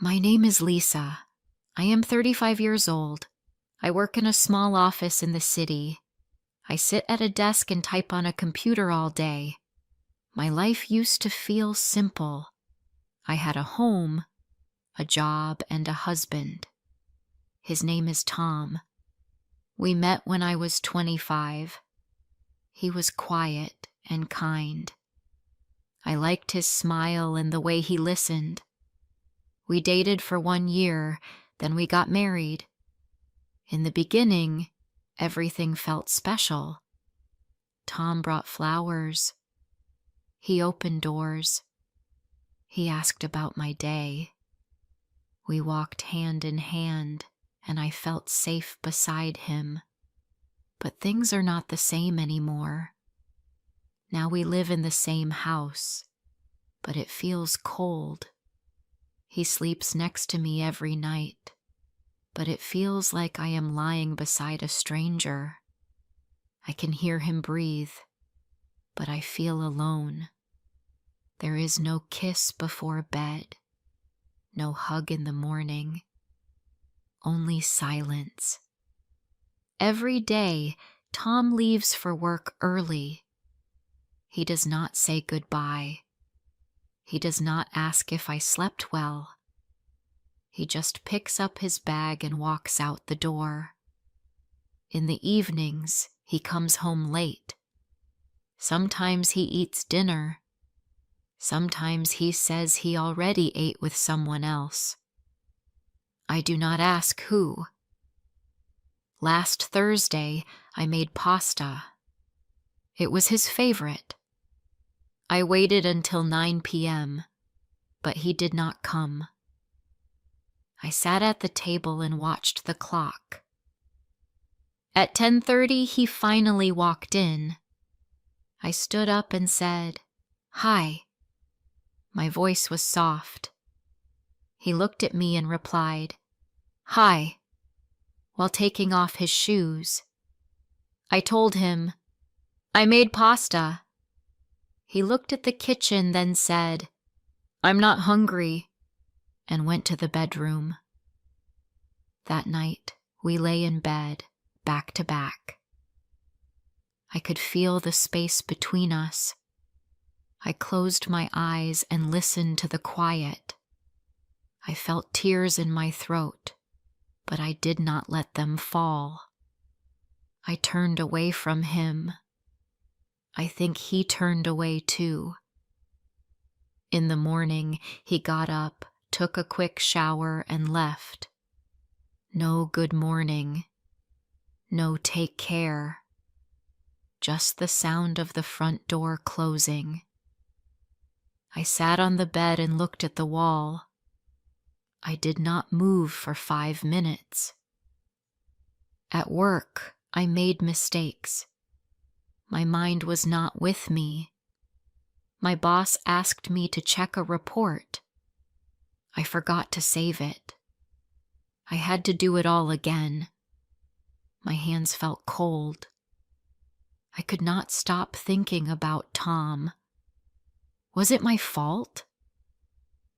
My name is Lisa. I am 35 years old. I work in a small office in the city. I sit at a desk and type on a computer all day. My life used to feel simple. I had a home, a job, and a husband. His name is Tom. We met when I was 25. He was quiet and kind. I liked his smile and the way he listened. We dated for 1 year, then we got married. In the beginning, everything felt special. Tom brought flowers. He opened doors. He asked about my day. We walked hand in hand, and I felt safe beside him. But things are not the same anymore. Now we live in the same house, but it feels cold. He sleeps next to me every night, but it feels like I am lying beside a stranger. I can hear him breathe, but I feel alone. There is no kiss before bed, no hug in the morning, only silence. Every day, Tom leaves for work early. He does not say goodbye. He does not ask if I slept well. He just picks up his bag and walks out the door. In the evenings, he comes home late. Sometimes he eats dinner. Sometimes he says he already ate with someone else. I do not ask who. Last Thursday, I made pasta. It was his favorite. I waited until 9 p.m., but he did not come. I sat at the table and watched the clock. At 10:30, he finally walked in. I stood up and said, "Hi." My voice was soft. He looked at me and replied, "Hi," while taking off his shoes. I told him, "I made pasta." He looked at the kitchen, then said, "I'm not hungry," and went to the bedroom. That night, we lay in bed, back to back. I could feel the space between us. I closed my eyes and listened to the quiet. I felt tears in my throat, but I did not let them fall. I turned away from him. I think he turned away too. In the morning, he got up, took a quick shower, and left. No good morning. No take care. Just the sound of the front door closing. I sat on the bed and looked at the wall. I did not move for 5 minutes. At work, I made mistakes. My mind was not with me. My boss asked me to check a report. I forgot to save it. I had to do it all again. My hands felt cold. I could not stop thinking about Tom. Was it my fault?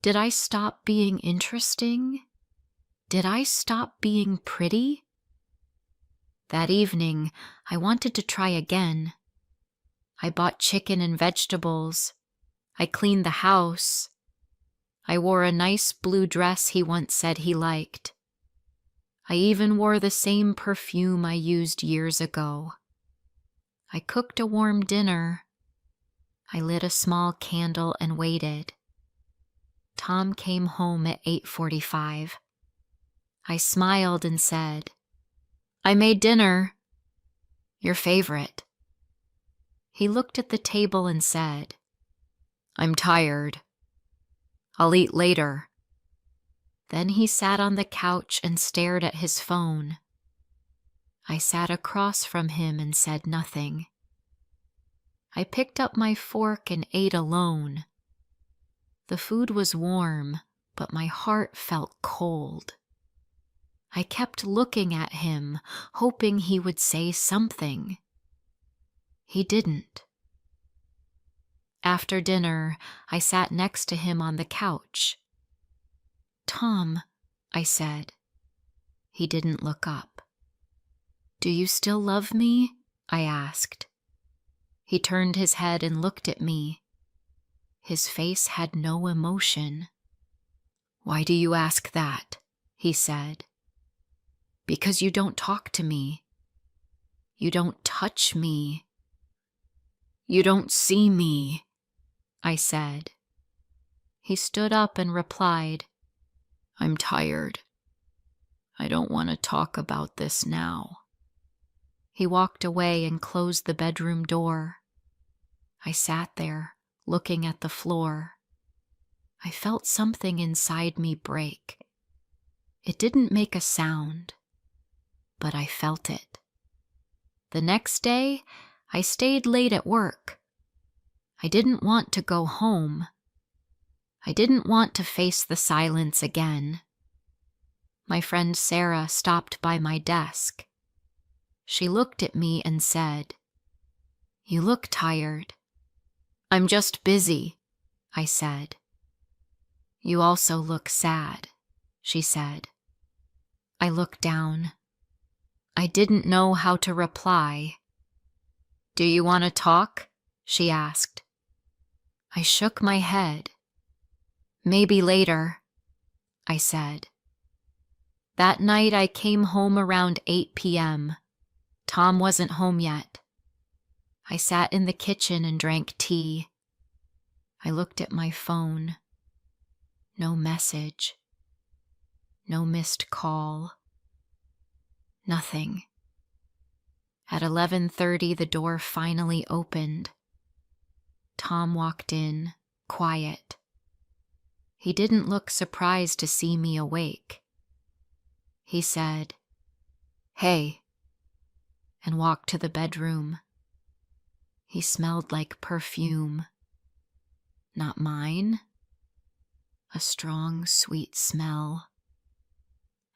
Did I stop being interesting? Did I stop being pretty? That evening, I wanted to try again. I bought chicken and vegetables. I cleaned the house. I wore a nice blue dress he once said he liked. I even wore the same perfume I used years ago. I cooked a warm dinner. I lit a small candle and waited. Tom came home at 8:45. I smiled and said, "I made dinner. Your favorite." He looked at the table and said, "I'm tired. I'll eat later." Then he sat on the couch and stared at his phone. I sat across from him and said nothing. I picked up my fork and ate alone. The food was warm, but my heart felt cold. I kept looking at him, hoping he would say something. He didn't. After dinner, I sat next to him on the couch. "Tom," I said. He didn't look up. "Do you still love me?" I asked. He turned his head and looked at me. His face had no emotion. "Why do you ask that?" he said. "Because you don't talk to me. You don't touch me. You don't see me," I said. He stood up and replied, "I'm tired. I don't want to talk about this now." He walked away and closed the bedroom door. I sat there, looking at the floor. I felt something inside me break. It didn't make a sound, but I felt it. The next day, I stayed late at work. I didn't want to go home. I didn't want to face the silence again. My friend Sarah stopped by my desk. She looked at me and said, "You look tired." "I'm just busy," I said. "You also look sad," she said. I looked down. I didn't know how to reply. "Do you want to talk?" she asked. I shook my head. "Maybe later," I said. That night I came home around 8 p.m. Tom wasn't home yet. I sat in the kitchen and drank tea. I looked at my phone. No message. No missed call. Nothing. At 11:30, the door finally opened. Tom walked in, quiet. He didn't look surprised to see me awake. He said, "Hey," and walked to the bedroom. He smelled like perfume. Not mine. A strong, sweet smell.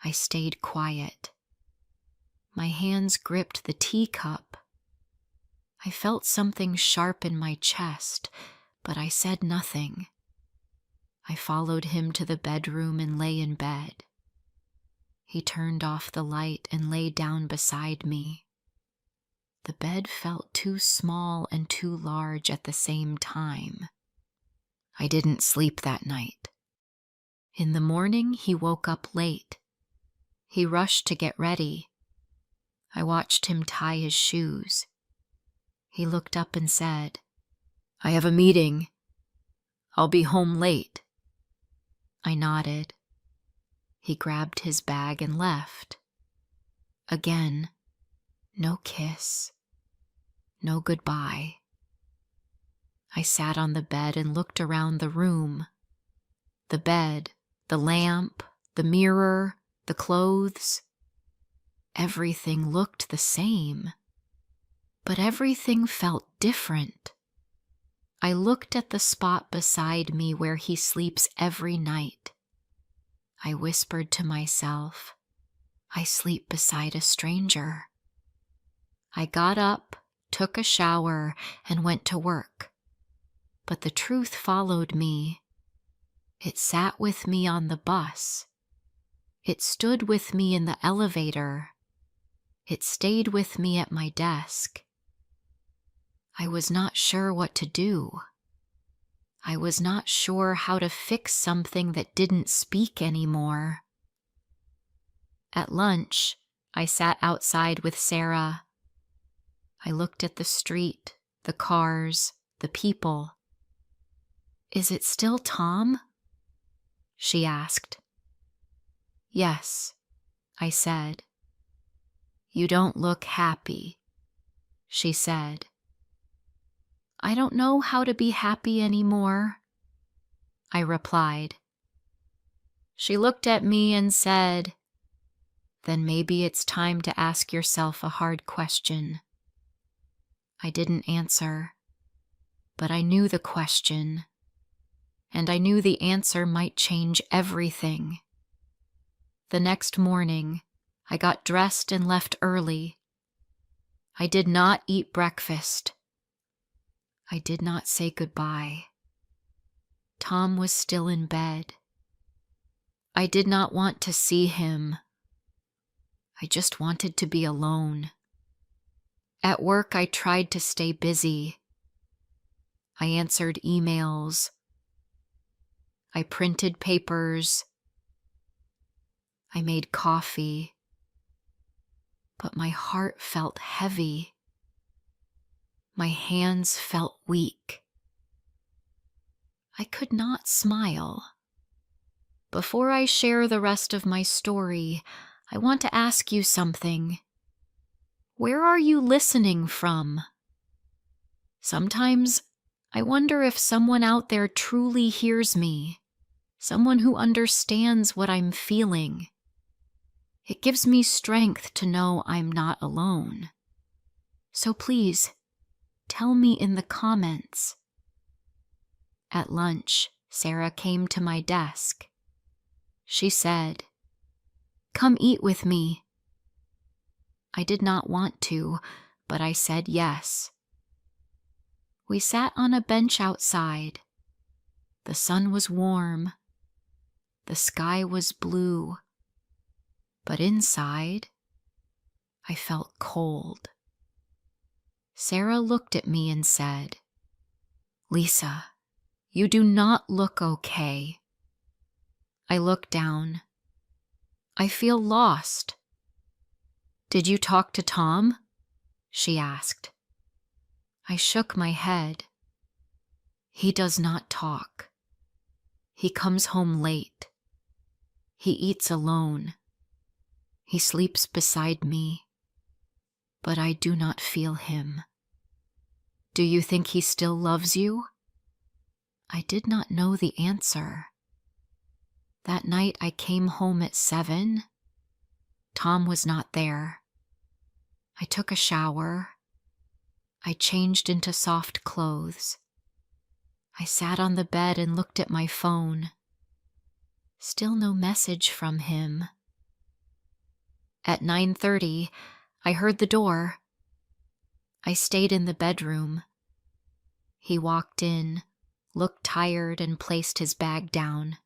I stayed quiet. My hands gripped the teacup. I felt something sharp in my chest, but I said nothing. I followed him to the bedroom and lay in bed. He turned off the light and lay down beside me. The bed felt too small and too large at the same time. I didn't sleep that night. In the morning, he woke up late. He rushed to get ready. I watched him tie his shoes. He looked up and said, "I have a meeting. I'll be home late." I nodded. He grabbed his bag and left. Again, no kiss, no goodbye. I sat on the bed and looked around the room. The bed, the lamp, the mirror, the clothes. Everything looked the same, but everything felt different. I looked at the spot beside me where he sleeps every night. I whispered to myself, "I sleep beside a stranger." I got up, took a shower, and went to work. But the truth followed me. It sat with me on the bus. It stood with me in the elevator. It stayed with me at my desk. I was not sure what to do. I was not sure how to fix something that didn't speak anymore. At lunch, I sat outside with Sarah. I looked at the street, the cars, the people. "Is it still Tom?" she asked. "Yes," I said. "You don't look happy," she said. "I don't know how to be happy anymore," I replied. She looked at me and said, "Then maybe it's time to ask yourself a hard question." I didn't answer, but I knew the question, and I knew the answer might change everything. The next morning, I got dressed and left early. I did not eat breakfast. I did not say goodbye. Tom was still in bed. I did not want to see him. I just wanted to be alone. At work, I tried to stay busy. I answered emails. I printed papers. I made coffee. But my heart felt heavy. My hands felt weak. I could not smile. Before I share the rest of my story, I want to ask you something. Where are you listening from? Sometimes I wonder if someone out there truly hears me, someone who understands what I'm feeling. It gives me strength to know I'm not alone. So please, tell me in the comments. At lunch, Sarah came to my desk. She said, "Come eat with me." I did not want to, but I said yes. We sat on a bench outside. The sun was warm. The sky was blue. But inside, I felt cold. Sarah looked at me and said, "Lisa, you do not look okay." I looked down. I feel lost. "Did you talk to Tom?" she asked. I shook my head. He does not talk. He comes home late. He eats alone. He sleeps beside me. But I do not feel him. Do you think he still loves you? I did not know the answer. That night I came home at 7. Tom was not there. I took a shower. I changed into soft clothes. I sat on the bed and looked at my phone. Still no message from him. At 9:30, I heard the door. I stayed in the bedroom. He walked in, looked tired, and placed his bag down.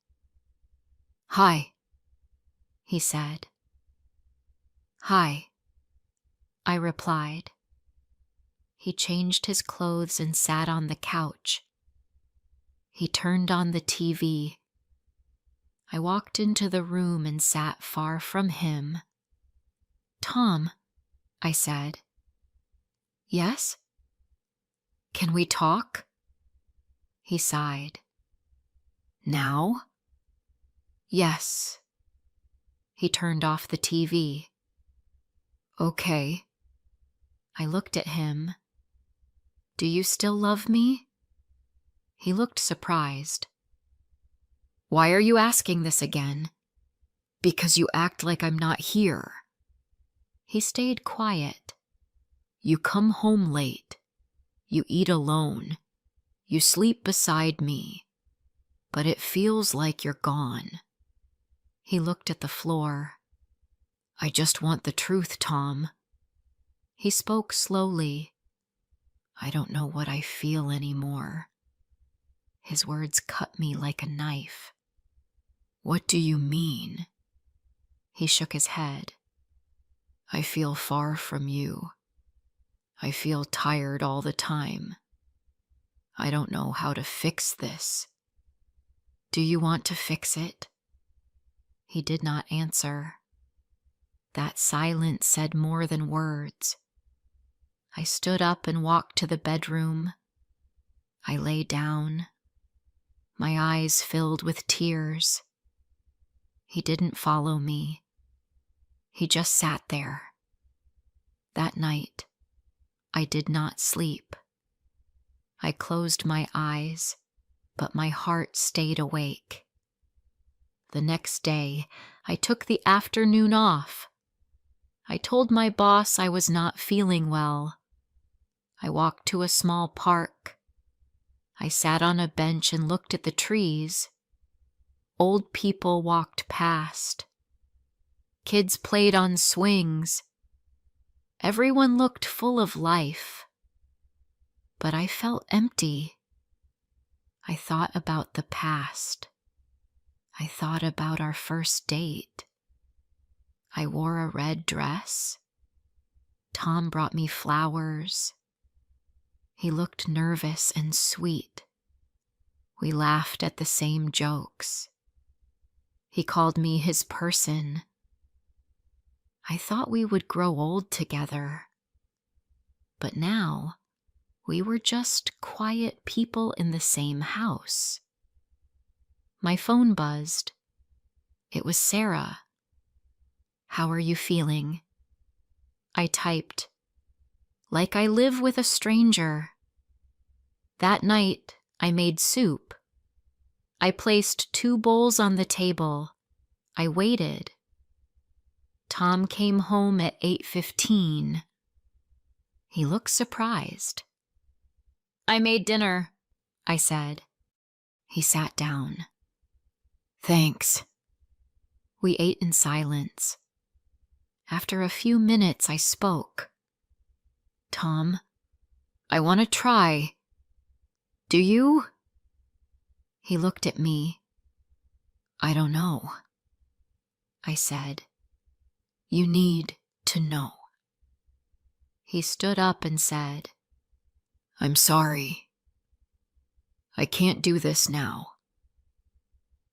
"Hi," he said. "Hi," I replied. He changed his clothes and sat on the couch. He turned on the TV. I walked into the room and sat far from him. "Tom," I said. "Yes?" "Can we talk?" He sighed. "Now?" "Yes." He turned off the TV. "Okay." I looked at him. "Do you still love me?" He looked surprised. "Why are you asking this again?" "Because you act like I'm not here." He stayed quiet. "You come home late. You eat alone. You sleep beside me. But it feels like you're gone." He looked at the floor. "I just want the truth, Tom." He spoke slowly. "I don't know what I feel anymore." His words cut me like a knife. "What do you mean?" He shook his head. "I feel far from you. I feel tired all the time. I don't know how to fix this. Do you want to fix it?" He did not answer. That silence said more than words. I stood up and walked to the bedroom. I lay down. My eyes filled with tears. He didn't follow me. He just sat there. That night, I did not sleep. I closed my eyes, but my heart stayed awake. The next day, I took the afternoon off. I told my boss I was not feeling well. I walked to a small park. I sat on a bench and looked at the trees. Old people walked past. Kids played on swings. Everyone looked full of life. But I felt empty. I thought about the past. I thought about our first date. I wore a red dress. Tom brought me flowers. He looked nervous and sweet. We laughed at the same jokes. He called me his person. I thought we would grow old together. But now, we were just quiet people in the same house. My phone buzzed. It was Sarah. "How are you feeling?" I typed, "Like I live with a stranger." That night, I made soup. I placed 2 bowls on the table. I waited. Tom came home at 8:15. He looked surprised. "I made dinner," I said. He sat down. "Thanks." We ate in silence. After a few minutes, I spoke. "Tom, I want to try. Do you?" He looked at me. "I don't know." I said, "You need to know." He stood up and said, "I'm sorry. I can't do this now."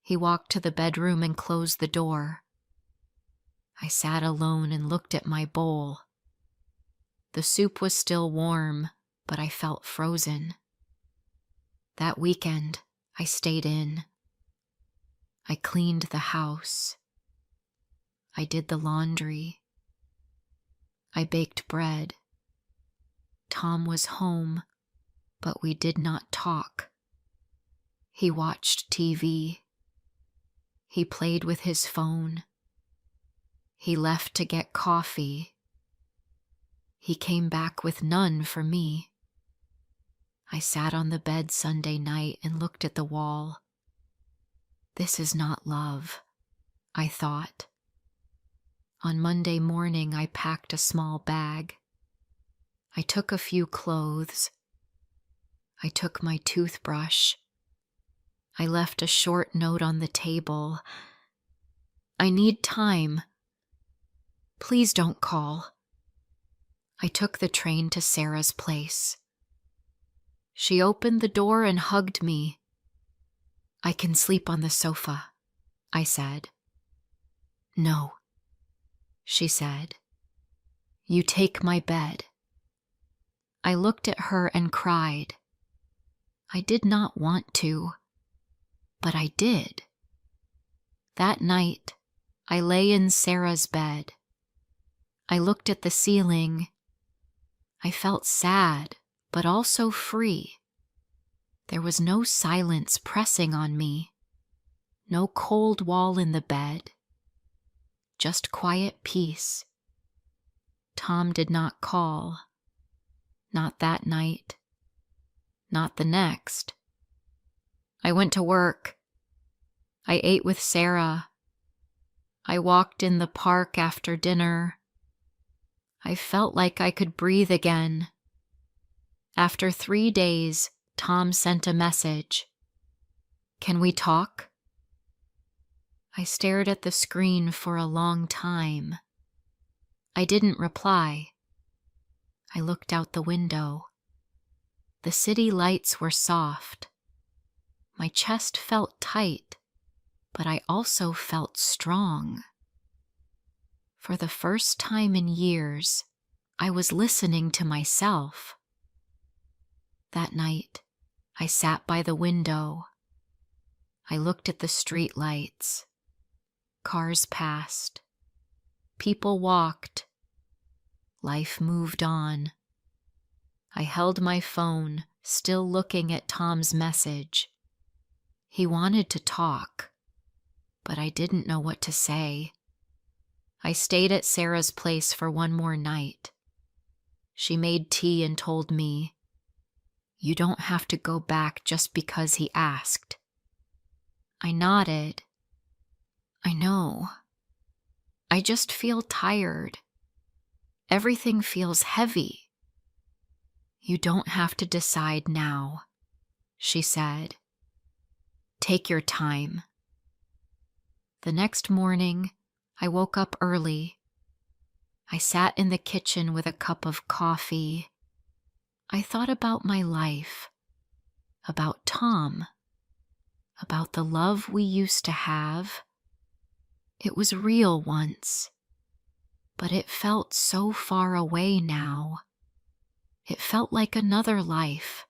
He walked to the bedroom and closed the door. I sat alone and looked at my bowl. The soup was still warm, but I felt frozen. That weekend, I stayed in. I cleaned the house. I did the laundry. I baked bread. Tom was home, but we did not talk. He watched TV. He played with his phone. He left to get coffee. He came back with none for me. I sat on the bed Sunday night and looked at the wall. This is not love, I thought. On Monday morning, I packed a small bag. I took a few clothes. I took my toothbrush. I left a short note on the table. "I need time. Please don't call." I took the train to Sarah's place. She opened the door and hugged me. "I can sleep on the sofa," I said. "No," she said. "You take my bed." I looked at her and cried. I did not want to, but I did. That night, I lay in Sarah's bed. I looked at the ceiling. I felt sad, but also free. There was no silence pressing on me, no cold wall in the bed, just quiet peace. Tom did not call. Not that night. Not the next. I went to work. I ate with Sarah. I walked in the park after dinner. I felt like I could breathe again. After 3 days, Tom sent a message. "Can we talk?" I stared at the screen for a long time. I didn't reply. I looked out the window. The city lights were soft. My chest felt tight, but I also felt strong. For the first time in years, I was listening to myself. That night, I sat by the window. I looked at the street lights. Cars passed. People walked. Life moved on. I held my phone, still looking at Tom's message. He wanted to talk, but I didn't know what to say. I stayed at Sarah's place for one more night. She made tea and told me, "You don't have to go back just because he asked." I nodded. "I know. I just feel tired. Everything feels heavy." "You don't have to decide now," she said. "Take your time. The next morning, I woke up early. I sat in the kitchen with a cup of coffee. I thought about my life, about Tom, about the love we used to have. It was real once, but it felt so far away now. It felt like another life.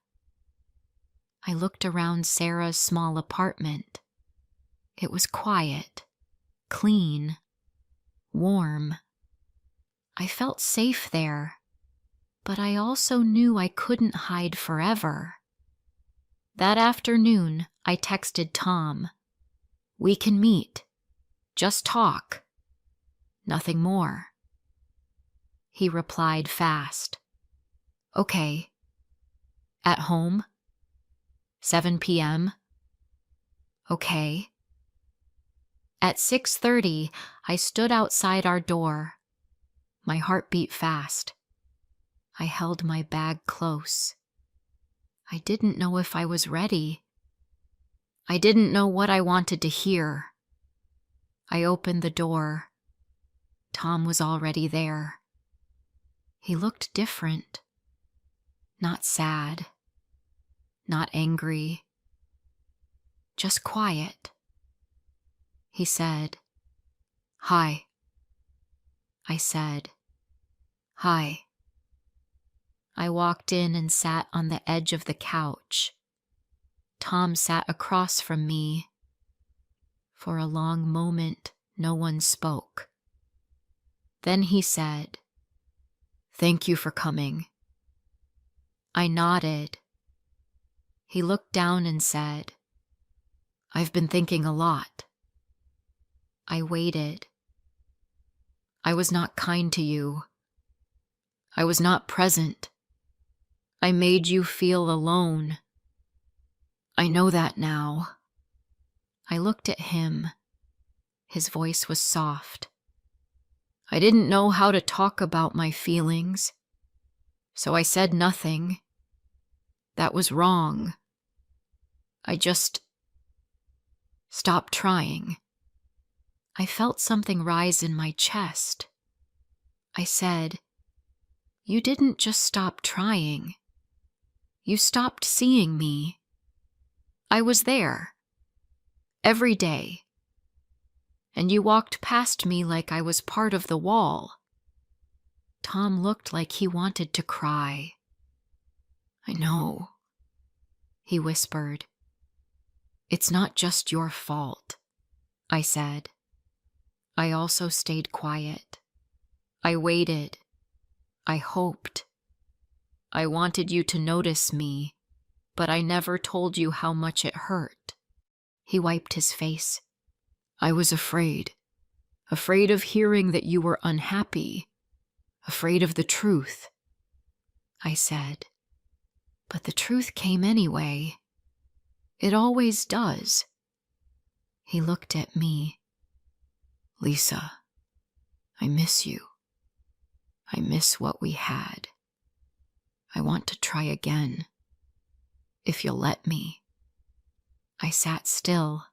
I looked around Sarah's small apartment. It was quiet, clean, warm. I felt safe there, but I also knew I couldn't hide forever. That afternoon, I texted Tom. "We can meet. Just talk. Nothing more." He replied fast. "Okay. At home? 7 p.m.? Okay." At 6:30, I stood outside our door. My heart beat fast. I held my bag close. I didn't know if I was ready. I didn't know what I wanted to hear. I opened the door. Tom was already there. He looked different. Not sad. Not angry. Just quiet. He said, "Hi." I said, "Hi." I walked in and sat on the edge of the couch. Tom sat across from me. For a long moment, no one spoke. Then he said, "Thank you for coming." I nodded. He looked down and said, "I've been thinking a lot." I waited. "I was not kind to you. I was not present. I made you feel alone. I know that now." I looked at him. His voice was soft. "I didn't know how to talk about my feelings, so I said nothing. That was wrong. I just stopped trying." I felt something rise in my chest. I said, "You didn't just stop trying. You stopped seeing me. I was there. Every day. And you walked past me like I was part of the wall." Tom looked like he wanted to cry. "I know," he whispered. "It's not just your fault," I said. I also stayed quiet. I waited. I hoped. I wanted you to notice me, but I never told you how much it hurt. He wiped his face. "I was afraid. Afraid of hearing that you were unhappy. Afraid of the truth." I said, "But the truth came anyway. It always does." He looked at me. "Lisa, I miss you. I miss what we had. I want to try again, if you'll let me." I sat still.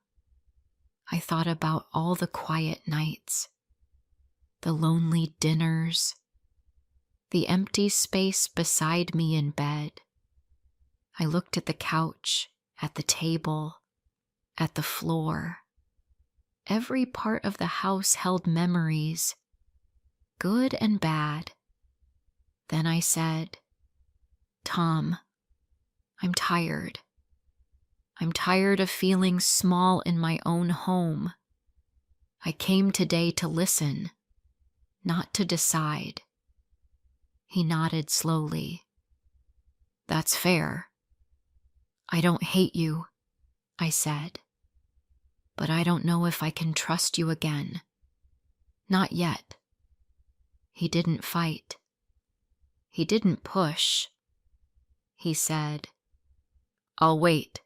I thought about all the quiet nights, the lonely dinners, the empty space beside me in bed. I looked at the couch, at the table, at the floor. Every part of the house held memories, good and bad. Then I said, "Tom, I'm tired. I'm tired of feeling small in my own home. I came today to listen, not to decide." He nodded slowly. "That's fair. I don't hate you," I said. "But I don't know if I can trust you again. Not yet." He didn't fight. He didn't push. He said, "I'll wait."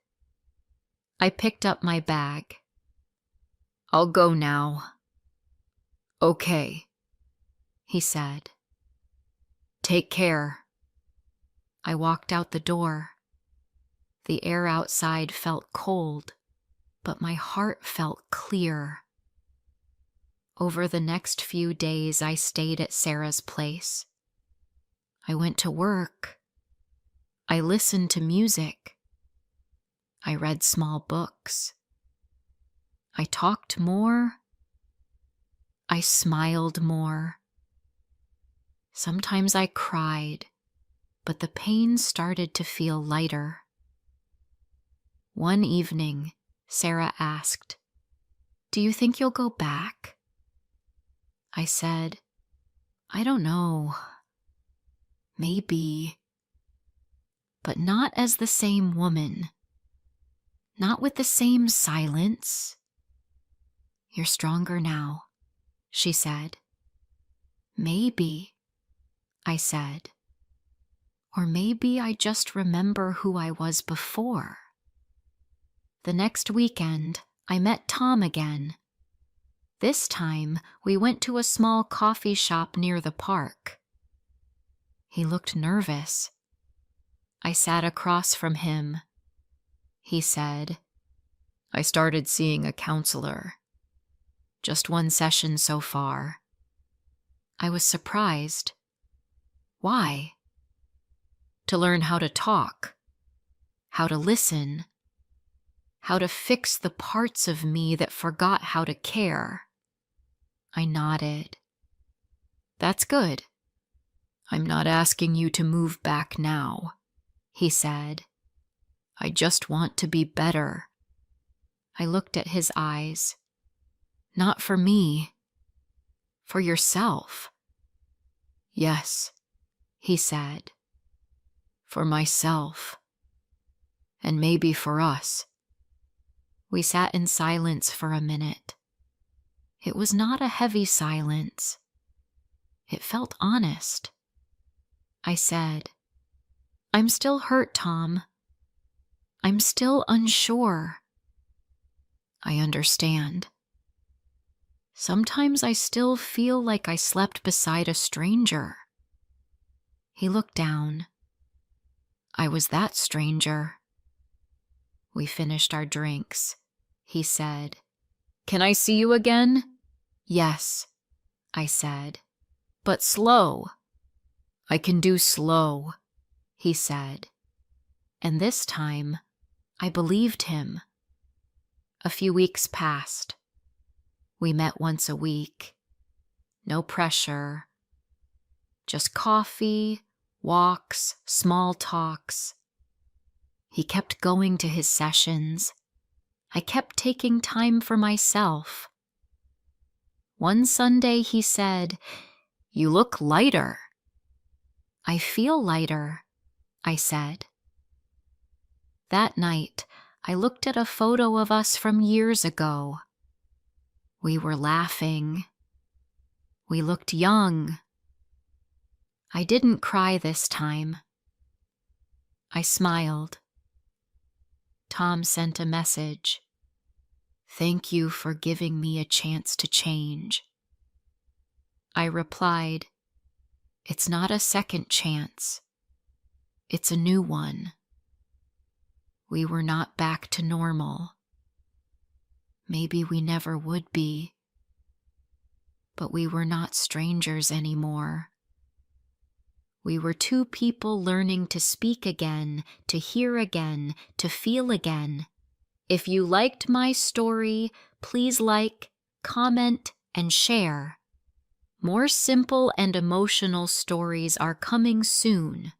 I picked up my bag. "I'll go now." "Okay," he said. "Take care." I walked out the door. The air outside felt cold, but my heart felt clear. Over the next few days, I stayed at Sarah's place. I went to work. I listened to music. I read small books. I talked more. I smiled more. Sometimes I cried, but the pain started to feel lighter. One evening, Sarah asked, "Do you think you'll go back?" I said, "I don't know. Maybe. But not as the same woman. Not with the same silence." "You're stronger now," she said. "Maybe," I said. "Or maybe I just remember who I was before." The next weekend, I met Tom again. This time, we went to a small coffee shop near the park. He looked nervous. I sat across from him. He said, "I started seeing a counselor. Just one session so far." I was surprised. "Why?" "To learn how to talk, how to listen, how to fix the parts of me that forgot how to care." I nodded. "That's good. I'm not asking you to move back now," he said. "I just want to be better." I looked at his eyes. "Not for me. For yourself." "Yes," he said. "For myself. And maybe for us." We sat in silence for a minute. It was not a heavy silence. It felt honest. I said, "I'm still hurt, Tom. I'm still unsure." "I understand. Sometimes I still feel like I slept beside a stranger." He looked down. "I was that stranger." We finished our drinks. He said, "Can I see you again?" "Yes," I said, "but slow." "I can do slow," he said. And this time, I believed him. A few weeks passed. We met once a week. No pressure. Just coffee, walks, small talks. He kept going to his sessions. I kept taking time for myself. One Sunday he said, "You look lighter." "I feel lighter," I said. That night, I looked at a photo of us from years ago. We were laughing. We looked young. I didn't cry this time. I smiled. Tom sent a message. "Thank you for giving me a chance to change." I replied, "It's not a second chance. It's a new one." We were not back to normal. Maybe we never would be. But we were not strangers anymore. We were two people learning to speak again, to hear again, to feel again. If you liked my story, please like, comment, and share. More simple and emotional stories are coming soon.